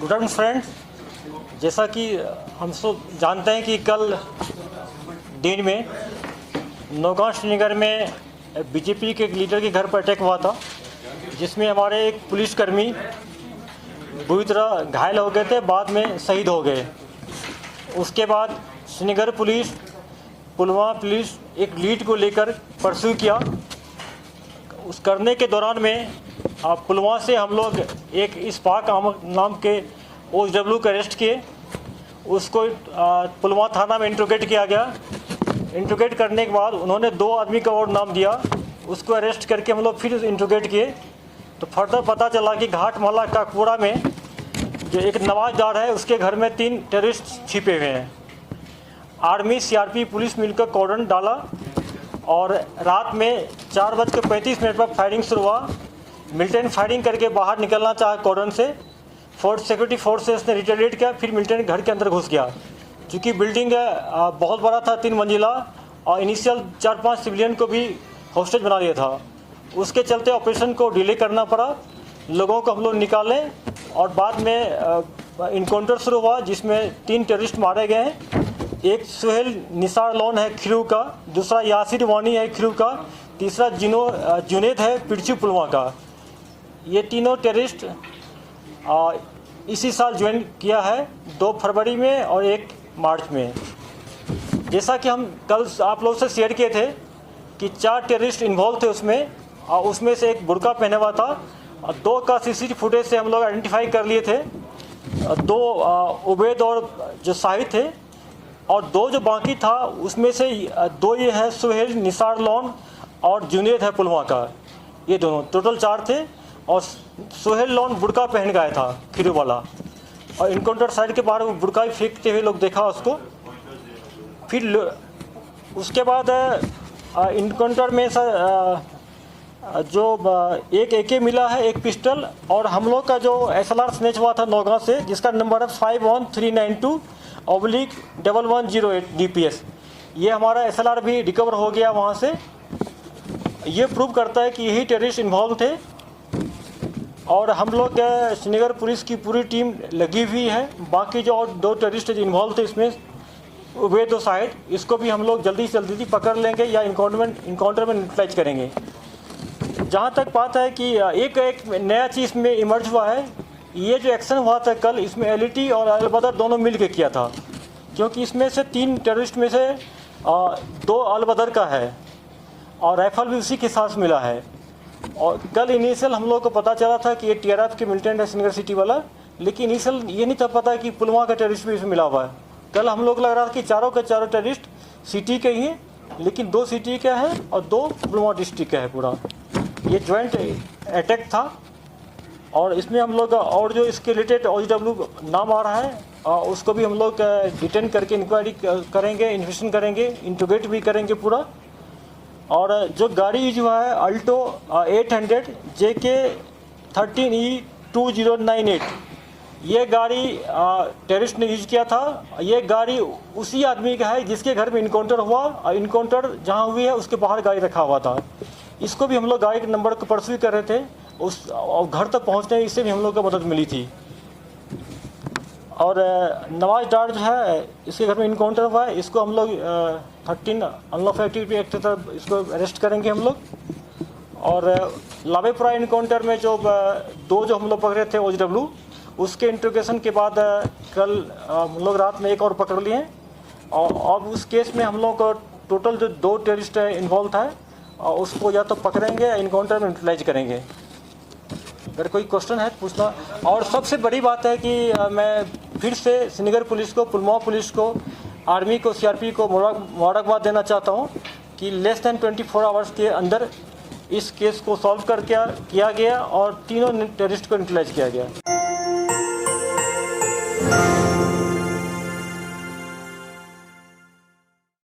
Good afternoon friends, जैसा कि हम सब जानते हैं कि कल दिन में नौगांव श्रीनगर में बीजेपी के एक लीडर के घर पर अटैक हुआ था, जिसमें हमारे एक पुलिसकर्मी बुरी तरह घायल हो गए थे, बाद में शहीद हो गए। उसके बाद श्रीनगर पुलिस, पुलवामा पुलिस एक लीड को लेकर परस्यू किया। उस करने के दौरान में पुलवामा से हम लोग एक इस्पाक नाम के OW को अरेस्ट किए। उसको पुलवामा थाना में इंट्रोगेट किया गया। इंट्रोगेट करने के बाद उन्होंने 2 आदमी का और नाम दिया। उसको अरेस्ट करके हम लोग फिर इंट्रोगेट किए तो फर्दर पता चला कि घाट मोहल्ला काकपुरा में जो एक नवाज डार है, उसके घर में 3 टेररिस्ट छिपे हुए हैं। आर्मी CRP पुलिस मिलकर कॉर्डन डाला और रात में 4:35 पर फायरिंग शुरू हुआ। मिलिटेंट फायरिंग करके बाहर निकलना चाहा कॉर्डन से, सिक्योरिटी फोर्सेस ने रिटेलिएट किया। फिर मिलिटेंट घर के अंदर घुस गया। चूँकि बिल्डिंग बहुत बड़ा था, 3 मंजिला, और इनिशियल 4-5 सिविलियन को भी हॉस्टेज बना दिया था। उसके चलते ऑपरेशन को डिले करना पड़ा। लोगों को हम लोग निकाले और बाद में इनकाउंटर शुरू हुआ, जिसमें 3 टेररिस्ट मारे गए हैं। एक सुहेल निसार लोन है खिरू का, दूसरा यासिर वानी है खिरू का, तीसरा जुनेद है पिरचू पुलवामा का। ये तीनों टेररिस्ट इसी साल ज्वाइन किया है, 2 फरवरी में और 1 मार्च में। जैसा कि हम कल आप लोग से शेयर किए थे कि 4 टेररिस्ट इन्वॉल्व थे उसमें, और उसमें से एक बुर्का पहने हुआ था। 2 का CCTV फुटेज से हम लोग आइडेंटिफाई कर लिए थे। 2 उबैद और जो शाहिद थे, और 2 जो बाकी था उसमें से 2 ये है सुहेल निसार लोन और जुनेद है पुलवामा का। ये दोनों टोटल 4 थे। और सुहेल लोन बुर्का पहन गया था खिरू वाला, और इनकाउंटर साइड के बाहर बुर्का फेंकते हुए लोग देखा उसको। फिर उसके बाद इनकाउंटर में जो एक AK मिला है, एक पिस्टल, और हम लोग का जो SLR स्नेच हुआ था नौगांव से, जिसका नंबर है 51392/1108 DPS। ये हमारा SLR भी रिकवर हो गया वहाँ से। ये प्रूव करता है कि यही टेररिस्ट इन्वॉल्व थे। और हम लोग श्रीनगर पुलिस की पूरी टीम लगी हुई है। बाकी जो और 2 टेररिस्ट इन्वॉल्व थे इसमें, उबैद और शाहिद, इसको भी हम लोग जल्दी से जल्दी पकड़ लेंगे या इनकाउंटर में न्यूट्रलाइज करेंगे। जहाँ तक बात है कि एक नया चीज़ में इमर्ज हुआ है, ये जो एक्शन हुआ था कल, इसमें LET और अलबदर दोनों मिल के किया था। क्योंकि इसमें से 3 टेररिस्ट में से 2 अलबदर का है, और राइफल भी उसी के साथ मिला है। और कल इनिशियल हम लोग को पता चला था कि ये TRF के मिलिटेंट है श्रीनगर सिटी वाला, लेकिन इनिशियल ये नहीं था पता कि पुलवामा का टेररिस्ट भी इसमें मिला हुआ है। कल हम लोग लग रहा था कि चारों के चारों टेररिस्ट सिटी के ही हैं, लेकिन 2 सिटी का है और 2 पुलवामा डिस्ट्रिक्ट का है पूरा। ये ज्वाइंट अटैक था। और इसमें हम लोग और जो इसके रिलेटेड OW नाम आ रहा है, उसको भी हम लोग डिटेन करके इंक्वायरी करेंगे, इन्वेस्टिगेशन करेंगे, इंट्रोगेट भी करेंगे पूरा। और जो गाड़ी यूज हुआ है अल्टो 800 JK 13E2098, ये गाड़ी टेररिस्ट ने यूज किया था। ये गाड़ी उसी आदमी का है जिसके घर में इनकाउंटर हुआ, और इनकाउंटर जहाँ हुई है उसके बाहर गाड़ी रखा हुआ था। इसको भी हम लोग गाड़ी के नंबर को परस्यू कर रहे थे, उस घर तक पहुँचने इससे भी हम लोग को मदद मिली थी। और नवाज डार जो है, इसके घर में इनकाउंटर हुआ है, इसको हम लोग 13 अनलॉफुल एक्टिविटी एक्ट के तहत इसको अरेस्ट करेंगे हम लोग। और लावेपुरा इनकाउंटर में जो 2 जो हम लोग पकड़े थे OW, उसके इंट्रोगेशन के बाद कल हम लोग रात में 1 और पकड़ लिए हैं। और अब उस केस में हम लोग को टोटल जो 2 टेररिस्ट इन्वॉल्व था, उसको या तो पकड़ेंगे या इनकाउंटर में यूटिलाइज करेंगे। अगर कोई क्वेश्चन है पूछना। और सबसे बड़ी बात है कि मैं फिर से श्रीनगर पुलिस को, पुलवामा पुलिस को, आर्मी को, CRP को मुबारकबाद देना चाहता हूँ कि लेस दैन 24 आवर्स के अंदर इस केस को सॉल्व करके किया गया और तीनों टेररिस्ट को न्यूट्रलाइज किया गया।